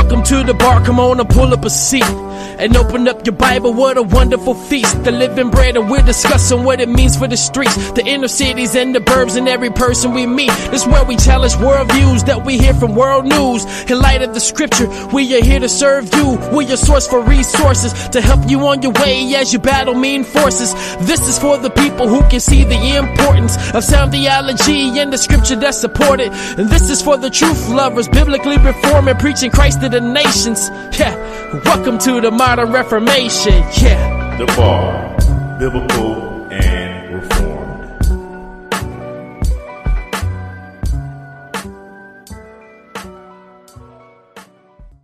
Welcome to the bar, come on and pull up a seat and open up your Bible, what a wonderful feast. The living bread, and we're discussing what it means for the streets, the inner cities and the burbs, and every person we meet. This is where we challenge worldviews that we hear from world news. In light of the scripture, we are here to serve you. We're your source for resources to help you on your way as you battle mean forces. This is for the people who can see the importance of sound theology and the scripture that support it. And this is for the truth lovers, biblically reforming, preaching Christ to the nations. Yeah, welcome to the modern Reformation. Yeah, The B.A.R, biblical and reformed.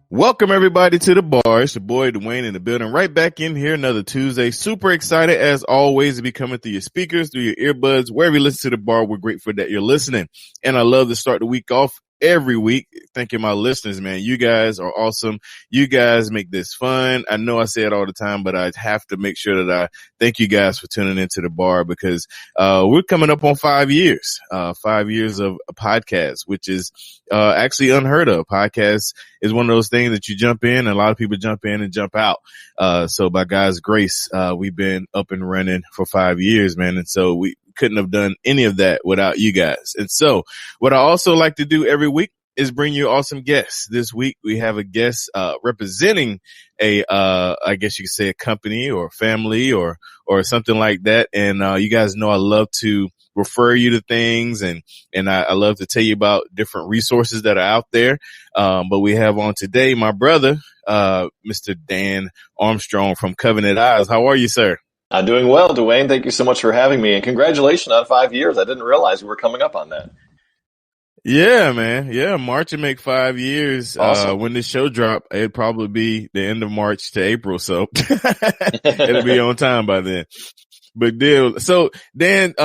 Welcome everybody to the bar. It's your boy Dwayne in the building, right back in here another Tuesday. Super excited as always to be coming through your speakers, through your earbuds, wherever you listen to the bar. We're grateful that you're listening, and I love to start the week off every week thanking my listeners, man. You guys are awesome. You guys make this fun. I know I say it all the time, but I have to make sure that I thank you guys for tuning into the bar, because we're coming up on 5 years, 5 years of a podcast, which is actually unheard of. Podcast is one of those things that you jump in, and a lot of people jump in and jump out. So by God's grace, we've been up and running for 5 years, man. And so we couldn't have done any of that without you guys. And so what I also like to do every week is bring you awesome guests. This week we have a guest representing a I guess you could say a company or a family or something like that. And you guys know I love to refer you to things, and I love to tell you about different resources that are out there. But we have on today my brother, Mr. Dan Armstrong from Covenant Eyes. How are you, sir? I'm doing well, Dwayne. Thank you so much for having me, and congratulations on 5 years. I didn't realize we were coming up on that. Yeah, man. Yeah, March will make 5 years. Awesome. When this show drop, it'd probably be the end of March to April, so it'll be on time by then. Big deal. So, Dan,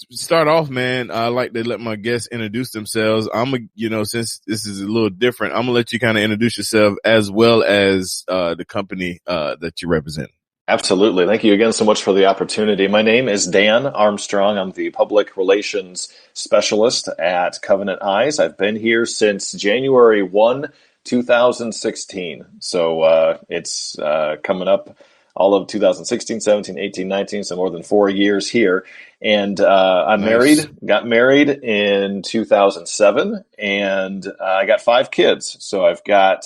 start off, man. I like to let my guests introduce themselves. Since this is a little different, I'm gonna let you kind of introduce yourself as well as the company that you represent. Absolutely. Thank you again so much for the opportunity. My name is Dan Armstrong. I'm the public relations specialist at Covenant Eyes. I've been here since January 1, 2016. So it's coming up all of 2016, 17, 18, 19, so more than 4 years here. And I'm Nice. got married in 2007, and I got 5 kids. So I've got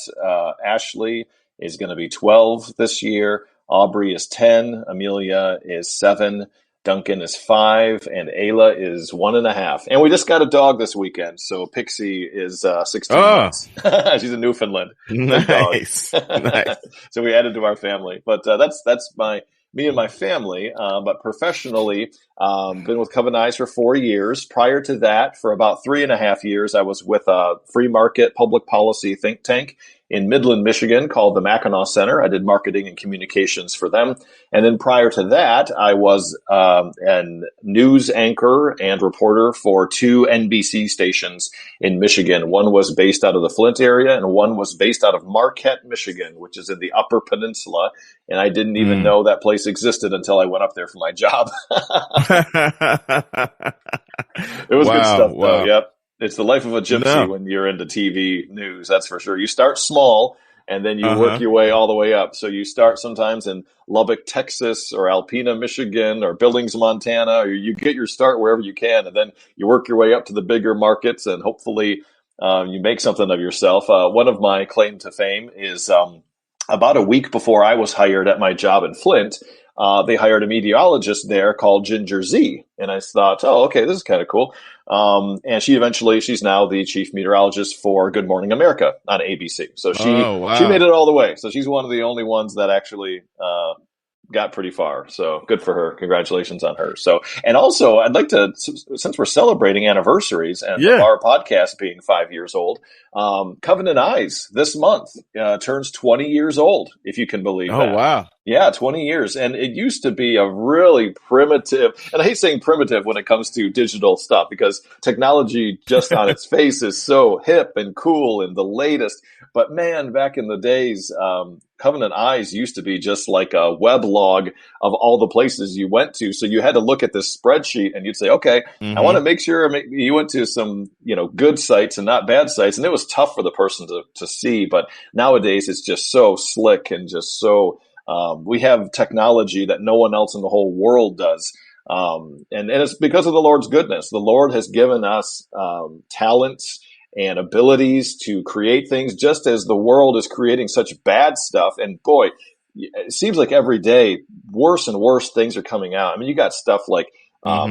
Ashley is going to be 12 this year. Aubrey is 10, Amelia is 7, Duncan is 5, and Ayla is 1.5. And we just got a dog this weekend, so Pixie is 16 months. She's a Newfoundland. Nice. Nice. So we added to our family. But that's me and my family. But professionally, been with Covenant Eyes for 4 years. Prior to that, for about 3.5 years, I was with a free market public policy think tank in Midland, Michigan, called the Mackinac Center. I did marketing and communications for them. And then prior to that, I was a news anchor and reporter for 2 NBC stations in Michigan. One was based out of the Flint area, and one was based out of Marquette, Michigan, which is in the Upper Peninsula. And I didn't even know that place existed until I went up there for my job. It was good stuff, though. Yep. It's the life of a gypsy when you're into TV news, that's for sure. You start small, and then you work your way all the way up. So you start sometimes in Lubbock, Texas, or Alpena, Michigan, or Billings, Montana, or you get your start wherever you can, and then you work your way up to the bigger markets, and hopefully you make something of yourself. One of my claim to fame is about a week before I was hired at my job in Flint, they hired a meteorologist there called Ginger Z. And I thought, oh, okay, this is kind of cool. And she's now the chief meteorologist for Good Morning America on ABC. So she made it all the way. So she's one of the only ones that actually got pretty far. So good for her. Congratulations on her. So, and also I'd like to, since we're celebrating anniversaries and our podcast being 5 years old, Covenant Eyes this month turns 20 years old, if you can believe that. Oh, wow. Yeah, 20 years. And it used to be a really primitive, and I hate saying primitive when it comes to digital stuff, because technology just on its face is so hip and cool and the latest. But man, back in the days, Covenant Eyes used to be just like a web log of all the places you went to. So you had to look at this spreadsheet and you'd say, okay, I want to make sure you went to some, good sites and not bad sites. And it was tough for the person to see. But nowadays it's just so slick and just so, we have technology that no one else in the whole world does. And it's because of the Lord's goodness. The Lord has given us talents and abilities to create things, just as the world is creating such bad stuff. And boy, it seems like every day worse and worse things are coming out. I mean, you got stuff like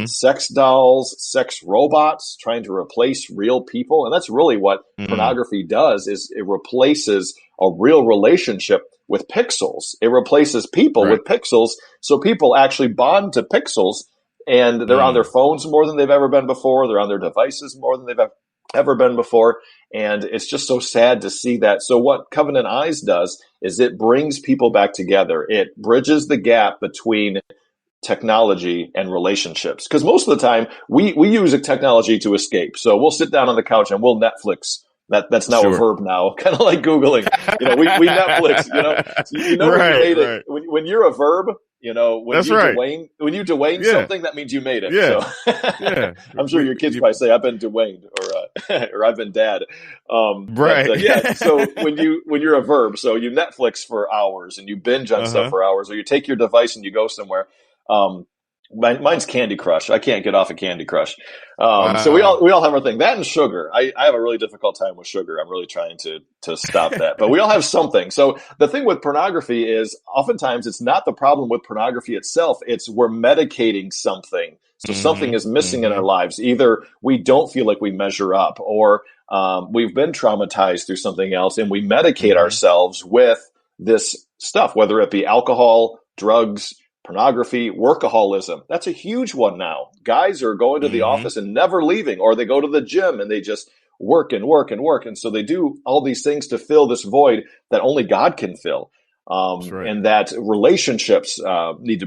sex dolls, sex robots trying to replace real people. And that's really what pornography does, is it replaces a real relationship with pixels. It replaces people with pixels. So people actually bond to pixels, and they're on their phones more than they've ever been before. They're on their devices more than they've ever been before. And it's just so sad to see that. So what Covenant Eyes does is it brings people back together. It bridges the gap between technology and relationships. Because most of the time we use a technology to escape. So we'll sit down on the couch and we'll Netflix. That's now a verb now, kind of like Googling. We Netflix. When you made it. When you're a verb, when you Dwayne something, that means you made it. Yeah. So I'm sure your kids probably say, "I've been Dwayne," or "I've been Dad." So when you're a verb, so you Netflix for hours and you binge on stuff for hours, or you take your device and you go somewhere. Mine's Candy Crush. I can't get off of Candy Crush. So we all have our thing. That and sugar. I have a really difficult time with sugar. I'm really trying to stop that. But we all have something. So the thing with pornography is oftentimes it's not the problem with pornography itself. It's we're medicating something. So something is missing in our lives. Either we don't feel like we measure up, or we've been traumatized through something else, and we medicate ourselves with this stuff, whether it be alcohol, drugs, pornography, workaholism. That's a huge one now. Guys are going to the office and never leaving, or they go to the gym and they just work and work and work. And so they do all these things to fill this void that only God can fill. And that relationships need to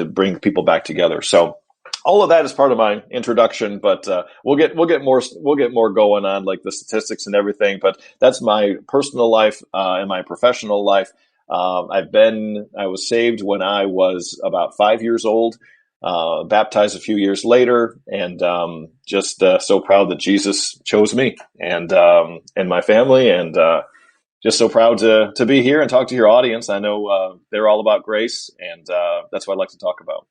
bring people back together. So all of that is part of my introduction, but we'll get more going on, like the statistics and everything. But that's my personal life and my professional life. I was saved when I was about 5 years old, baptized a few years later, and just so proud that Jesus chose me and my family, and just so proud to be here and talk to your audience. I know they're all about grace, and that's what I'd like to talk about.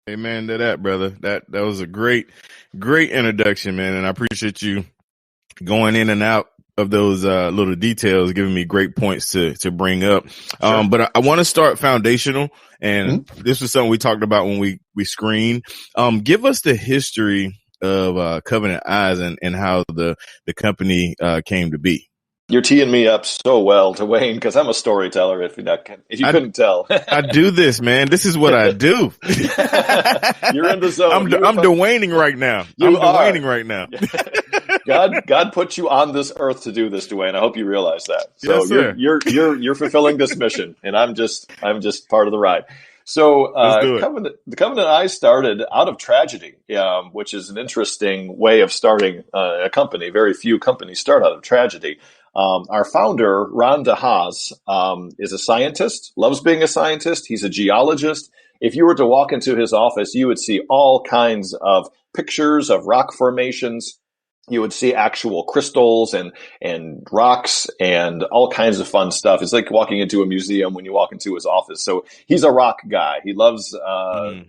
Amen to that, brother. That was a great introduction, man, and I appreciate you going in and out of those little details, giving me great points to bring up. Sure. But I want to start foundational, and this was something we talked about when we screened. Give us the history of Covenant Eyes and how the company came to be. You're teeing me up so well, Dwayne, because I'm a storyteller. If you couldn't tell, I do this, man. This is what I do. You're in the zone. I'm Dwayning right now. Dwayning right now. God put you on this earth to do this, Dwayne. I hope you realize that. So yes, you're fulfilling this mission, and I'm just part of the ride. So the Covenant Eyes started out of tragedy, which is an interesting way of starting a company. Very few companies start out of tragedy. Our founder, Ron DeHaas, is a scientist, loves being a scientist. He's a geologist. If you were to walk into his office, you would see all kinds of pictures of rock formations. You would see actual crystals and rocks and all kinds of fun stuff. It's like walking into a museum when you walk into his office. So he's a rock guy. He loves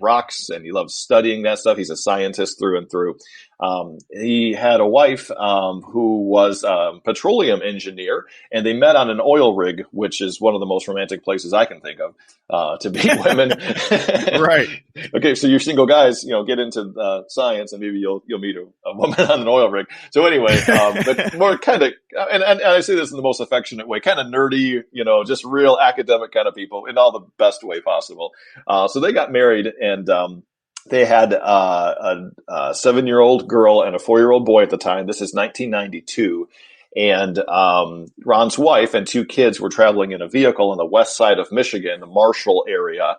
rocks, and he loves studying that stuff. He's a scientist through and through. He had a wife who was a petroleum engineer, and they met on an oil rig, which is one of the most romantic places I can think of to meet women. Right. Okay, so you're single guys, get into science, and maybe you'll meet a woman on an oil rig. So anyway, but more kind of, and I say this in the most affectionate way, kind of nerdy, just real academic kind of people in all the best way possible. So they got married, and they had a 7-year-old girl and a 4-year-old boy at the time. This is 1992. And Ron's wife and 2 kids were traveling in a vehicle on the west side of Michigan, the Marshall area.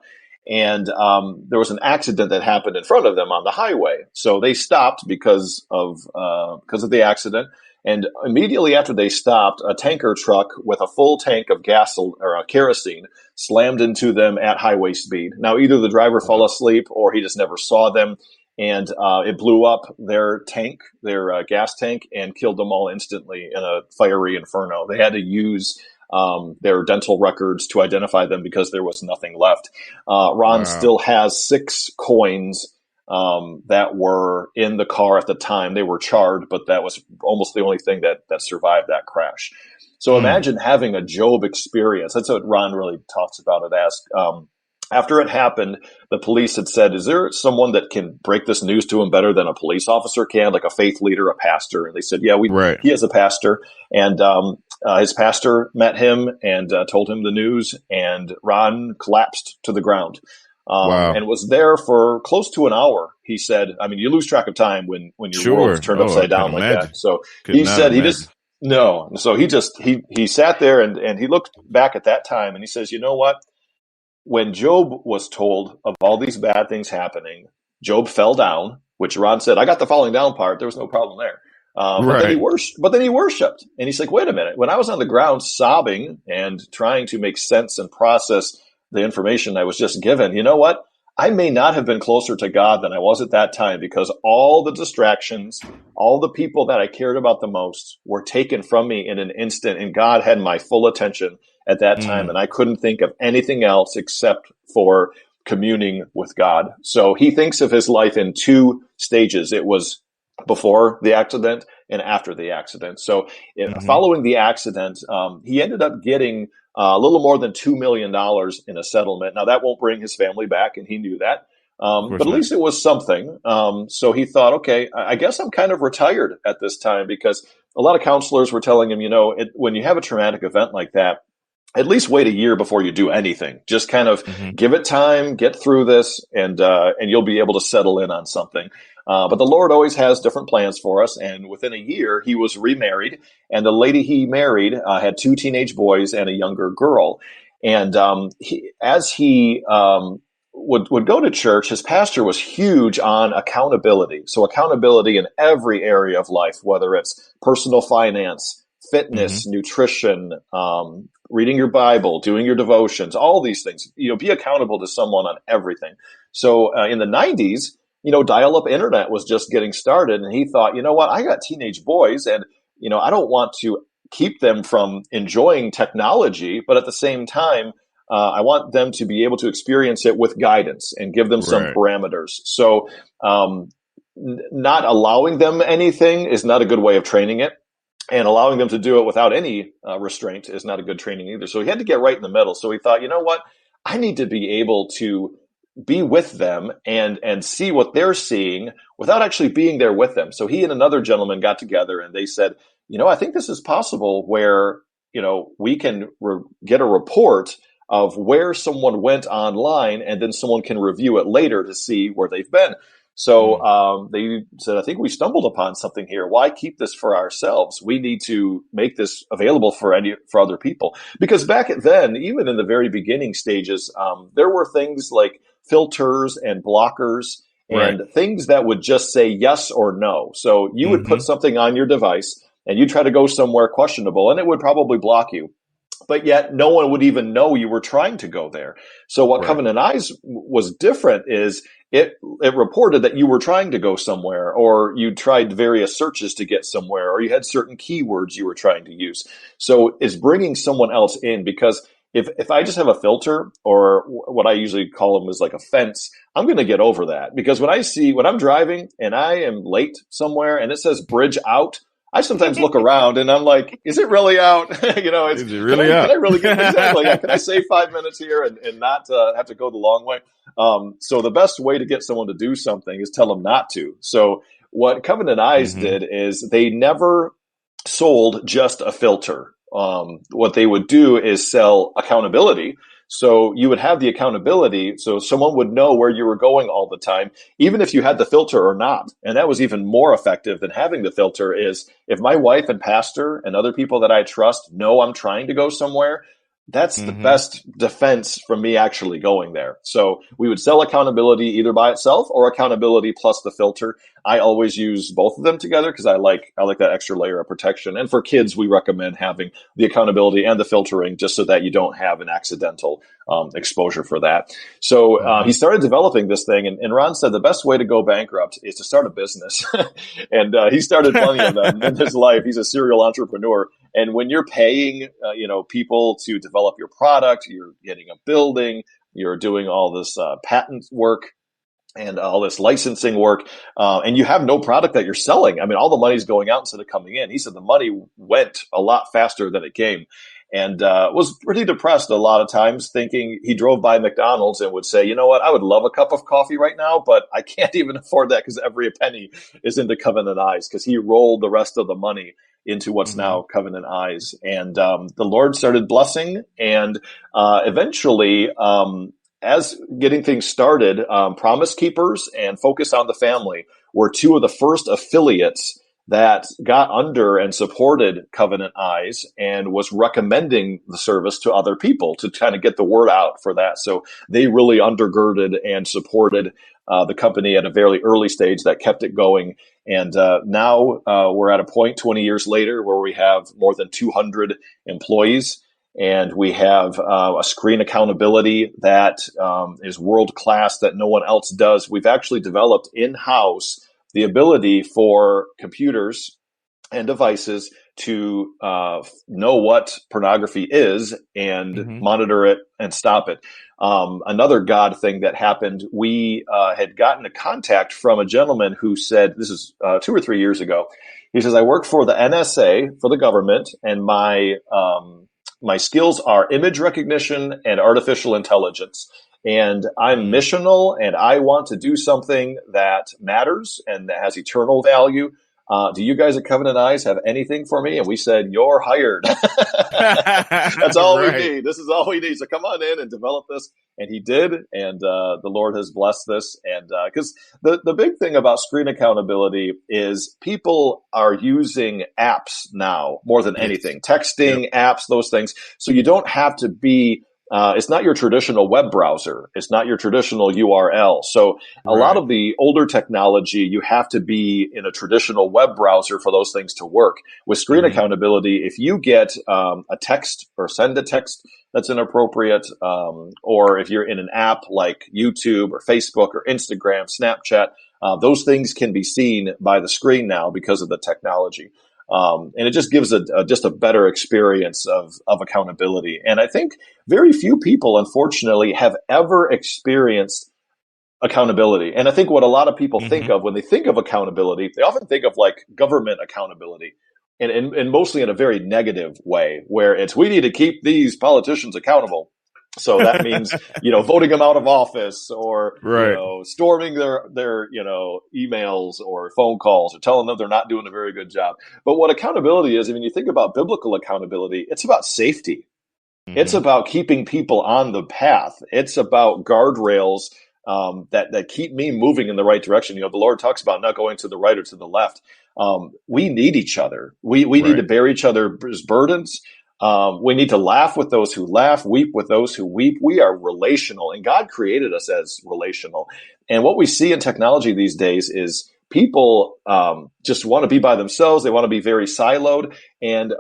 And there was an accident that happened in front of them on the highway. So they stopped because of the accident. And immediately after they stopped, a tanker truck with a full tank of gas or kerosene slammed into them at highway speed. Now, either the driver fell asleep or he just never saw them. And it blew up their tank, their gas tank, and killed them all instantly in a fiery inferno. They had to use their dental records to identify them because there was nothing left. Ron still has 6 coins that were in the car at the time. They were charred, but that was almost the only thing that survived that crash. So imagine having a Job experience. That's what Ron really talks about it as. After it happened, the police had said, is there someone that can break this news to him better than a police officer can, like a faith leader, a pastor? And they said, yeah, he is a pastor. And his pastor met him and told him the news, and Ron collapsed to the ground and was there for close to an hour. He said, I mean, you lose track of time when your world is turned upside down like that. So he said he sat there and he looked back at that time and he says, you know what? When Job was told of all these bad things happening, Job fell down, which Ron said, I got the falling down part. There was no problem there. But then he worshiped. And he's like, wait a minute. When I was on the ground sobbing and trying to make sense and process the information I was just given, you know what? I may not have been closer to God than I was at that time, because all the distractions, all the people that I cared about the most were taken from me in an instant, and God had my full attention at that time. And I couldn't think of anything else except for communing with God. So he thinks of his life in 2 stages. It was before the accident and after the accident. So following the accident, he ended up getting a little more than $2 million in a settlement. Now, that won't bring his family back, and he knew that. But at least it was something. So he thought, okay, I guess I'm kind of retired at this time, because a lot of counselors were telling him, when you have a traumatic event like that, at least wait a year before you do anything. Just kind of give it time, get through this, and you'll be able to settle in on something. But the Lord always has different plans for us. And within a year, he was remarried. And the lady he married had 2 teenage boys and a younger girl. And as he would go to church, his pastor was huge on accountability. So accountability in every area of life, whether it's personal finance, fitness, nutrition, reading your Bible, doing your devotions, all these things. Be accountable to someone on everything. So in the 90s, dial-up internet was just getting started, and he thought, you know what, I got teenage boys, and I don't want to keep them from enjoying technology, but at the same time, I want them to be able to experience it with guidance and give them some parameters. So not allowing them anything is not a good way of training it. And allowing them to do it without any restraint is not a good training either. So he had to get right in the middle. So he thought, you know what? I need to be able to be with them and see what they're seeing without actually being there with them. So he and another gentleman got together and they said, I think this is possible where, we can get a report of where someone went online, and then someone can review it later to see where they've been. So they said, I think we stumbled upon something here. Why keep this for ourselves? We need to make this available for other people. Because back then, even in the very beginning stages, there were things like filters and blockers and things that would just say yes or no. So you would put something on your device and you try to go somewhere questionable, and it would probably block you. But yet no one would even know you were trying to go there. So what Covenant Eyes was different is it reported that you were trying to go somewhere, or you tried various searches to get somewhere, or you had certain keywords you were trying to use. So it's bringing someone else in, because if I just have a filter, or what I usually call them is like a fence, I'm going to get over that. Because when I'm driving and I am late somewhere and it says bridge out, I sometimes look around and I'm like, is it really out? Is it really out? Can I really get exactly? Can I save 5 minutes here and not have to go the long way? So the best way to get someone to do something is tell them not to. So what Covenant Eyes did is they never sold just a filter. What they would do is sell accountability. So you would have the accountability, so someone would know where you were going all the time, even if you had the filter or not. And that was even more effective than having the filter. Is if my wife and pastor and other people that I trust know I'm trying to go somewhere, that's the best defense from me actually going there. So we would sell accountability either by itself or accountability plus the filter. I always use both of them together because I like that extra layer of protection. And for kids, we recommend having the accountability and the filtering just so that you don't have an accidental exposure for that. So he started developing this thing, and Ron said the best way to go bankrupt is to start a business. And he started plenty of them in his life. He's a serial entrepreneur. And when you're paying, people to develop your product, you're getting a building, you're doing all this patent work and all this licensing work, and you have no product that you're selling. I mean, all the money's going out instead of coming in. He said the money went a lot faster than it came, and was pretty depressed a lot of times, thinking he drove by McDonald's and would say, you know what, I would love a cup of coffee right now, but I can't even afford that because every penny is into Covenant Eyes, because he rolled the rest of the money into what's now Covenant Eyes. And the Lord started blessing, and eventually, as getting things started, Promise Keepers and Focus on the Family were two of the first affiliates that got under and supported Covenant Eyes and was recommending the service to other people to kind of get the word out for that. So they really undergirded and supported the company at a very early stage that kept it going. And now we're at a point 20 years later where we have more than 200 employees. And we have a screen accountability that is world-class that no one else does. We've actually developed in-house the ability for computers and devices to know what pornography is and monitor it and stop it. Another God thing that happened, we had gotten a contact from a gentleman who said, this is 2 or 3 years ago, he says, I work for the NSA, for the government, and my skills are image recognition and artificial intelligence. And I'm missional, and I want to do something that matters and that has eternal value. Do you guys at Covenant Eyes have anything for me? And we said, you're hired. That's all we need. This is all we need. So come on in and develop this. And he did. And the Lord has blessed this. And because the big thing about screen accountability is people are using apps now more than anything. Texting, apps, those things. So you don't have to be it's not your traditional web browser. It's not your traditional URL. So a lot of the older technology, you have to be in a traditional web browser for those things to work. With screen accountability, if you get a text or send a text that's inappropriate, or if you're in an app like YouTube or Facebook or Instagram, Snapchat, those things can be seen by the screen now because of the technology. And it just gives just a better experience of accountability. And I think very few people, unfortunately, have ever experienced accountability. And I think what a lot of people think of when they think of accountability, they often think of like government accountability, and mostly in a very negative way, where it's, we need to keep these politicians accountable. So that means, voting them out of office, or, storming their, emails or phone calls, or telling them they're not doing a very good job. But what accountability is, I mean, you think about biblical accountability, it's about safety. It's about keeping people on the path. It's about guardrails, that keep me moving in the right direction. The Lord talks about not going to the right or to the left. We need each other. We need to bear each other's burdens. We need to laugh with those who laugh, weep with those who weep. We are relational, and God created us as relational. And what we see in technology these days is people just want to be by themselves. They want to be very siloed, and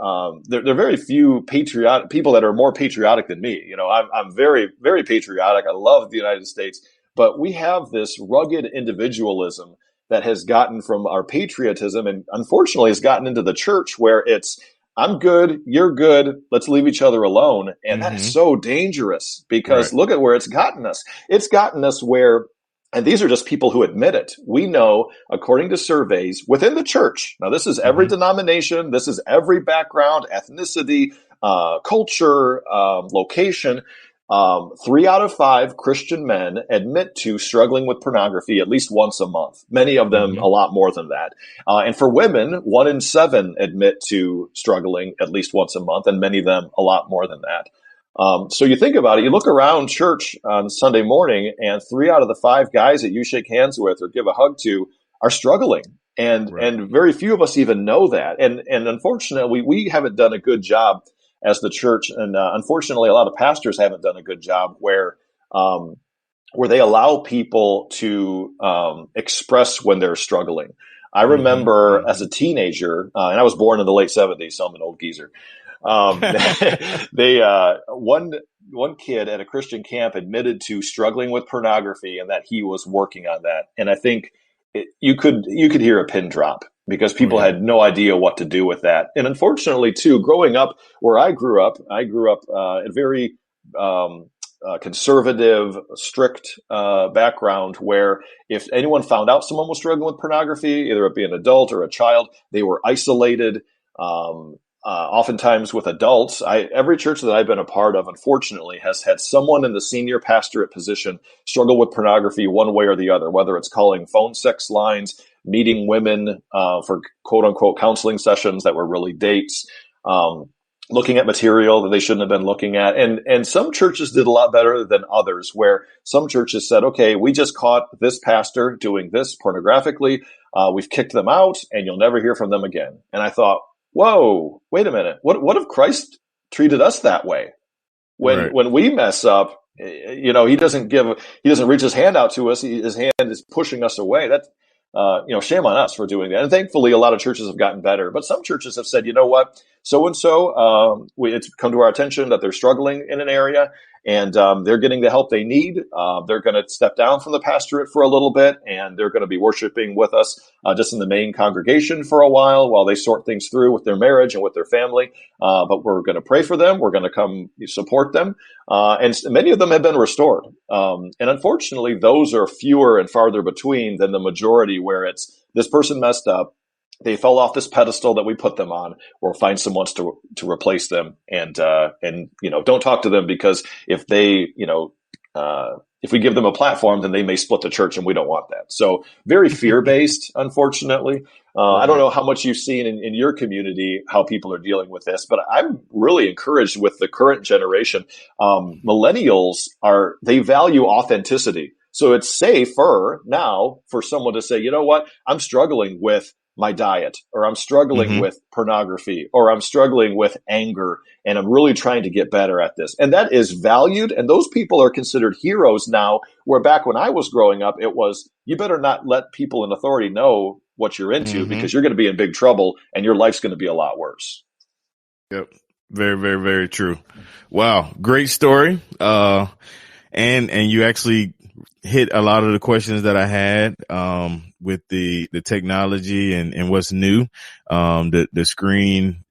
there are very few patriotic people that are more patriotic than me. I'm very, very patriotic. I love the United States, but we have this rugged individualism that has gotten from our patriotism, and unfortunately has gotten into the church, where it's, I'm good, you're good, let's leave each other alone. And that is so dangerous, because look at where it's gotten us. It's gotten us where, and these are just people who admit it, we know, according to surveys within the church, now this is every denomination, this is every background, ethnicity, culture, location, 3 out of 5 Christian men admit to struggling with pornography at least once a month. Many of them a lot more than that. And for women, 1 in 7 admit to struggling at least once a month, and many of them a lot more than that. So you think about it, you look around church on Sunday morning, and 3 out of the 5 guys that you shake hands with or give a hug to are struggling. And very few of us even know that. And unfortunately, we haven't done a good job as the church. And unfortunately, a lot of pastors haven't done a good job where they allow people to express when they're struggling. I remember as a teenager, and I was born in the late 70s, so I'm an old geezer. One kid at a Christian camp admitted to struggling with pornography and that he was working on that. And I think you could hear a pin drop because people had no idea what to do with that. And unfortunately, too, growing up where I grew up a very conservative, strict background where if anyone found out someone was struggling with pornography, either it be an adult or a child, they were isolated. Oftentimes with adults, every church that I've been a part of, unfortunately, has had someone in the senior pastorate position struggle with pornography one way or the other, whether it's calling phone sex lines, meeting women for quote unquote counseling sessions that were really dates, looking at material that they shouldn't have been looking at. And some churches did a lot better than others, where some churches said, okay, we just caught this pastor doing this pornographically. We've kicked them out and you'll never hear from them again. And I thought, whoa, wait a minute. What if Christ treated us that way? When we mess up, he doesn't reach his hand out to us. His hand is pushing us away. That's, shame on us for doing that. And thankfully, a lot of churches have gotten better. But some churches have said, you know what, so-and-so, it's come to our attention that they're struggling in an area and they're getting the help they need. They're going to step down from the pastorate for a little bit, and they're going to be worshiping with us just in the main congregation for a while they sort things through with their marriage and with their family. But we're going to pray for them. We're going to come support them. And many of them have been restored. And unfortunately, those are fewer and farther between than the majority where it's this person messed up. They fell off this pedestal that we put them on. We'll find someone to replace them, and don't talk to them because if they, if we give them a platform, then they may split the church, and we don't want that. So very fear-based, unfortunately. I don't know how much you've seen in your community, how people are dealing with this, but I'm really encouraged with the current generation. Millennials they value authenticity. So it's safer now for someone to say, you know what, I'm struggling with my diet, or I'm struggling with pornography, or I'm struggling with anger, and I'm really trying to get better at this. And that is valued. And those people are considered heroes now, where back when I was growing up, it was, you better not let people in authority know what you're into because you're going to be in big trouble and your life's going to be a lot worse. Yep. Very, very, very true. Wow. Great story. And you actually hit a lot of the questions that I had, with the technology and what's new, the screen,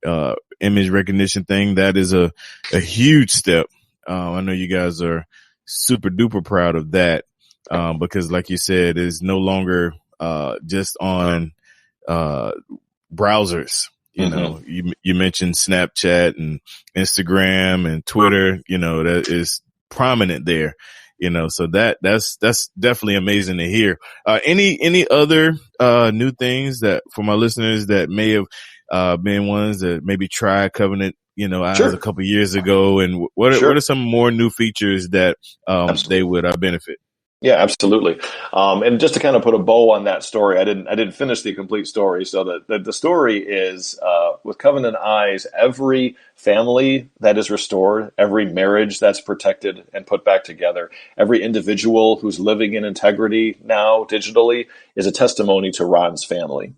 image recognition thing. That is a huge step. I know you guys are super duper proud of that, because like you said, it's no longer, just on, browsers. You mentioned Snapchat and Instagram and Twitter, that is prominent there. So that's definitely amazing to hear. Any other new things that for my listeners that may have been ones that maybe tried Covenant, as a couple of years ago, and what are some more new features that they would benefit? Yeah, absolutely. And just to kind of put a bow on that story, I didn't finish the complete story. So the story is, with Covenant Eyes, every family that is restored, every marriage that's protected and put back together, every individual who's living in integrity now digitally is a testimony to Ron's family.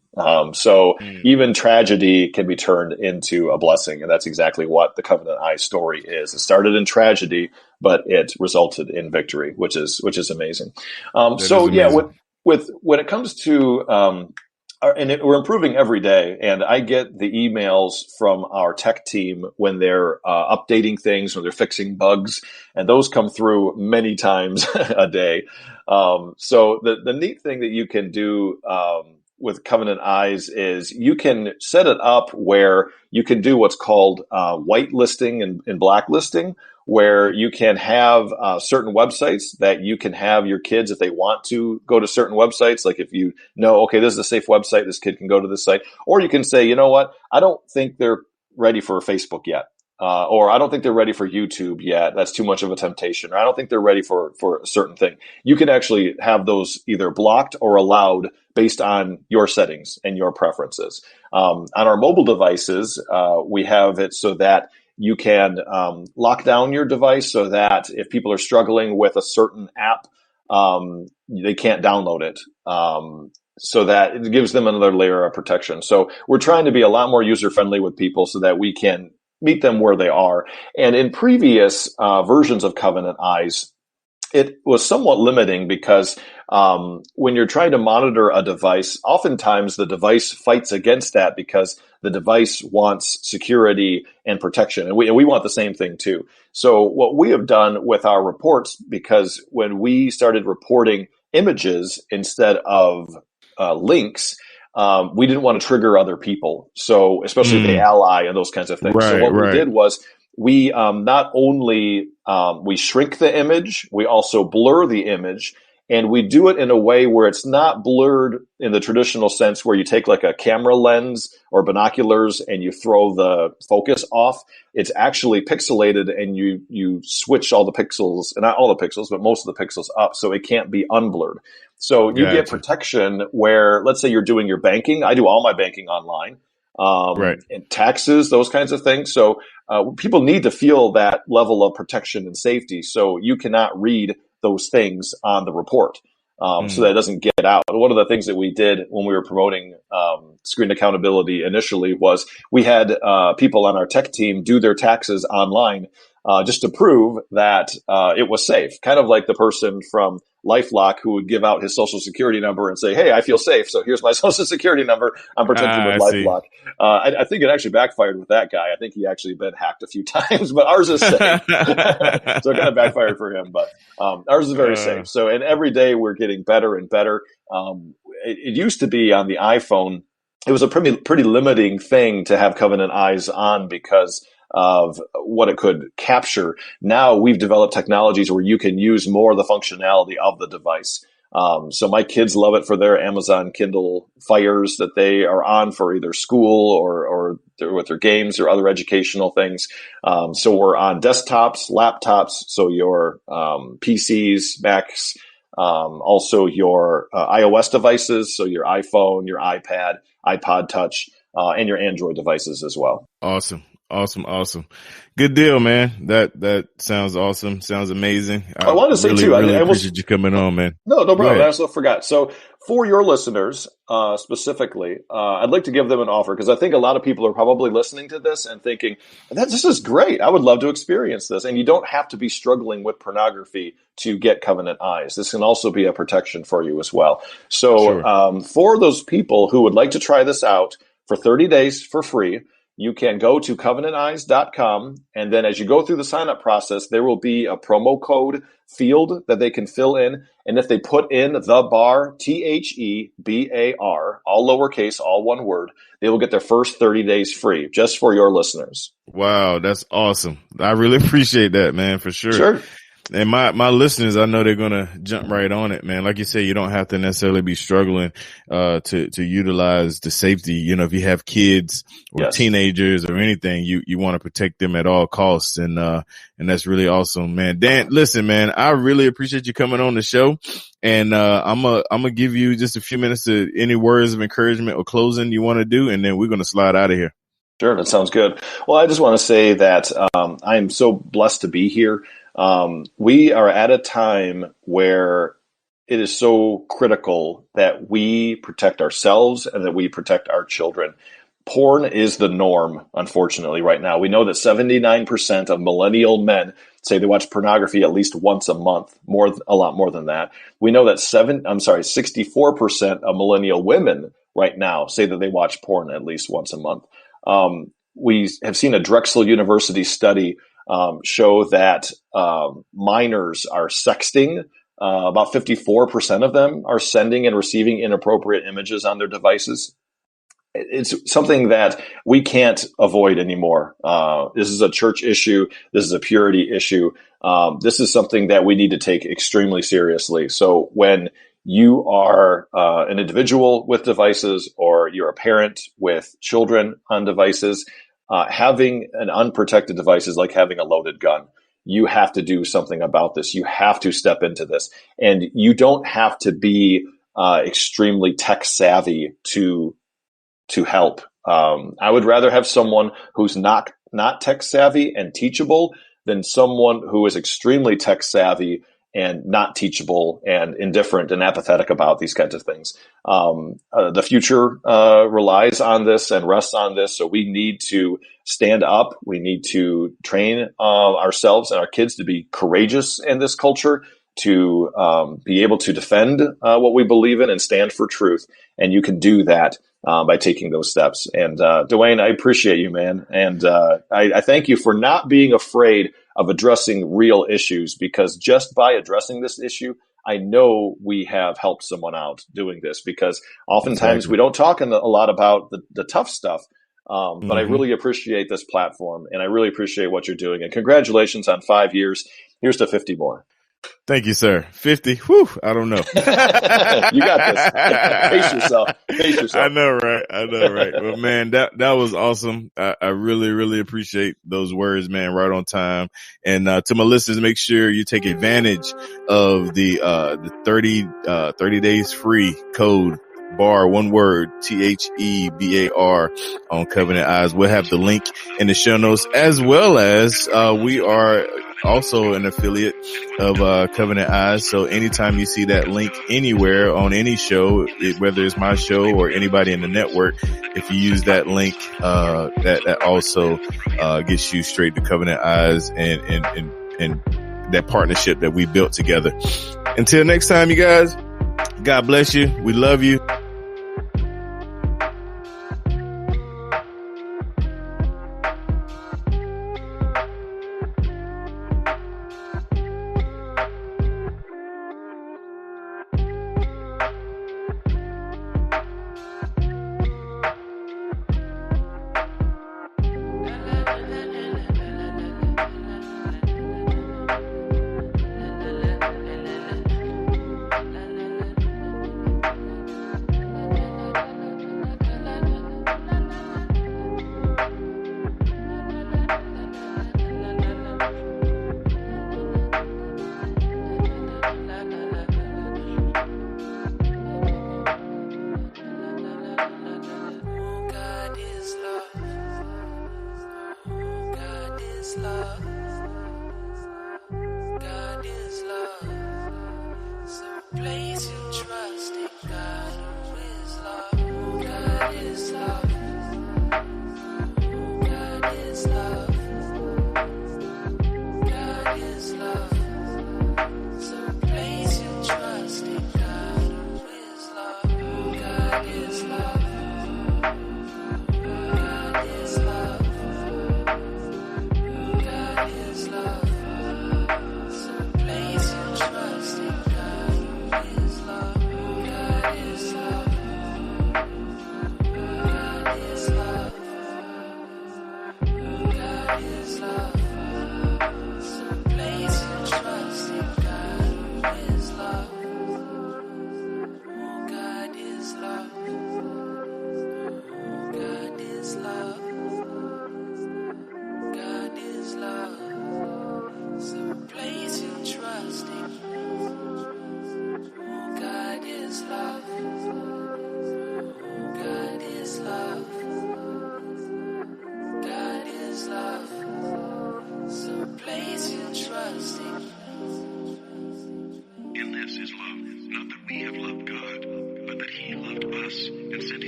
So even tragedy can be turned into a blessing. And that's exactly what the Covenant Eyes story is. It started in tragedy, but it resulted in victory, which is amazing. With when it comes to, we're improving every day, and I get the emails from our tech team when they're updating things, when they're fixing bugs, and those come through many times a day. So the neat thing that you can do with Covenant Eyes is you can set it up where you can do what's called whitelisting and blacklisting, where you can have certain websites that you can have your kids, if they want to go to certain websites, like if you know, okay, this is a safe website, this kid can go to this site, or you can say, you know what, I don't think they're ready for Facebook yet. Or I don't think they're ready for YouTube yet. That's too much of a temptation. Or I don't think they're ready for a certain thing. You can actually have those either blocked or allowed based on your settings and your preferences. On our mobile devices, we have it so that you can lock down your device so that if people are struggling with a certain app, they can't download it. So that it gives them another layer of protection. So we're trying to be a lot more user-friendly with people so that we can meet them where they are. And in previous versions of Covenant Eyes, it was somewhat limiting because when you're trying to monitor a device, oftentimes the device fights against that because the device wants security and protection. And we want the same thing too. So what we have done with our reports, because when we started reporting images instead of links, we didn't want to trigger other people. So especially the ally and those kinds of things. So what we did was we not only we shrink the image, we also blur the image, and we do it in a way where it's not blurred in the traditional sense where you take like a camera lens or binoculars and you throw the focus off. It's actually pixelated, and you switch all the pixels, and not all the pixels, but most of the pixels up, so it can't be unblurred. So you get protection where, let's say you're doing your banking. I do all my banking online. And taxes, those kinds of things. So people need to feel that level of protection and safety. So you cannot read those things on the report so that it doesn't get out. One of the things that we did when we were promoting screen accountability initially was we had people on our tech team do their taxes online just to prove that it was safe. Kind of like the person from LifeLock who would give out his social security number and say, "Hey, I feel safe, so here's my social security number. I'm protected with LifeLock." I think it actually backfired with that guy. I think he actually been hacked a few times, but ours is safe. So it kind of backfired for him, but ours is very safe. So, and every day we're getting better and better. It used to be on the iPhone, it was a pretty limiting thing to have Covenant Eyes on because of what it could capture. Now we've developed technologies where you can use more of the functionality of the device. So my kids love it for their Amazon Kindle Fires that they are on for either school or with their games or other educational things. So we're on desktops, laptops, so your PCs, Macs, also your iOS devices, so your iPhone, your iPad, iPod Touch, and your Android devices as well. Awesome. Good deal, man. That sounds awesome. Sounds amazing. I wanted to say too, I appreciate you coming on, man. No problem. I also forgot. So for your listeners, specifically, I'd like to give them an offer because I think a lot of people are probably listening to this and thinking, this is great. I would love to experience this. And you don't have to be struggling with pornography to get Covenant Eyes. This can also be a protection for you as well. So for those people who would like to try this out for 30 days for free, you can go to covenanteyes.com, and then as you go through the sign-up process, there will be a promo code field that they can fill in. And if they put in the B.A.R, THEBAR, all lowercase, all one word, they will get their first 30 days free, just for your listeners. Wow, that's awesome. I really appreciate that, man, for sure. Sure. And my listeners, I know they're going to jump right on it, man. Like you say, you don't have to necessarily be struggling, to utilize the safety. You know, if you have kids or teenagers or anything, you want to protect them at all costs. And that's really awesome, man. Dan, listen, man, I really appreciate you coming on the show. And, I'm going to give you just a few minutes to any words of encouragement or closing you want to do. And then we're going to slide out of here. Sure. That sounds good. Well, I just want to say that, I am so blessed to be here. We are at a time where it is so critical that we protect ourselves and that we protect our children. Porn is the norm, unfortunately, right now. We know that 79% of millennial men say they watch pornography at least once a month, a lot more than that. We know that 64% of millennial women right now say that they watch porn at least once a month. We have seen a Drexel University study show that minors are sexting. About 54% of them are sending and receiving inappropriate images on their devices. It's something that we can't avoid anymore. This is a church issue. This is a purity issue. This is something that we need to take extremely seriously. So when you are an individual with devices, or you're a parent with children on devices, having an unprotected device is like having a loaded gun. You have to do something about this. You have to step into this. And you don't have to be extremely tech savvy to help. I would rather have someone who's not not tech savvy and teachable than someone who is extremely tech savvy and not teachable and indifferent and apathetic about these kinds of things. The future relies on this and rests on this. So we need to stand up. We need to train ourselves and our kids to be courageous in this culture, to be able to defend what we believe in and stand for truth. And you can do that by taking those steps. And Dwayne, I appreciate you, man. And I thank you for not being afraid of addressing real issues, because just by addressing this issue, I know we have helped someone out doing this, because oftentimes we don't talk a lot about the tough stuff. But I really appreciate this platform, and I really appreciate what you're doing. And congratulations on 5 years. Here's to 50 more. Thank you, sir. 50. Whew, I don't know. You got this. Pace yourself. I know, right? But man, that was awesome. I really, really appreciate those words, man. Right on time. And to my listeners, make sure you take advantage of the 30 days free code. B.A.R, one word, THEBAR on Covenant Eyes. We'll have the link in the show notes, as well as we are also an affiliate of Covenant Eyes. So anytime you see that link anywhere on any show, whether it's my show or anybody in the network, if you use that link, that also gets you straight to Covenant Eyes and that partnership that we built together. Until next time, you guys, God bless you. We love you.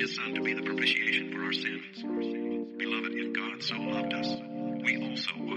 Son to be the propitiation for our sins. Beloved, if God so loved us, we also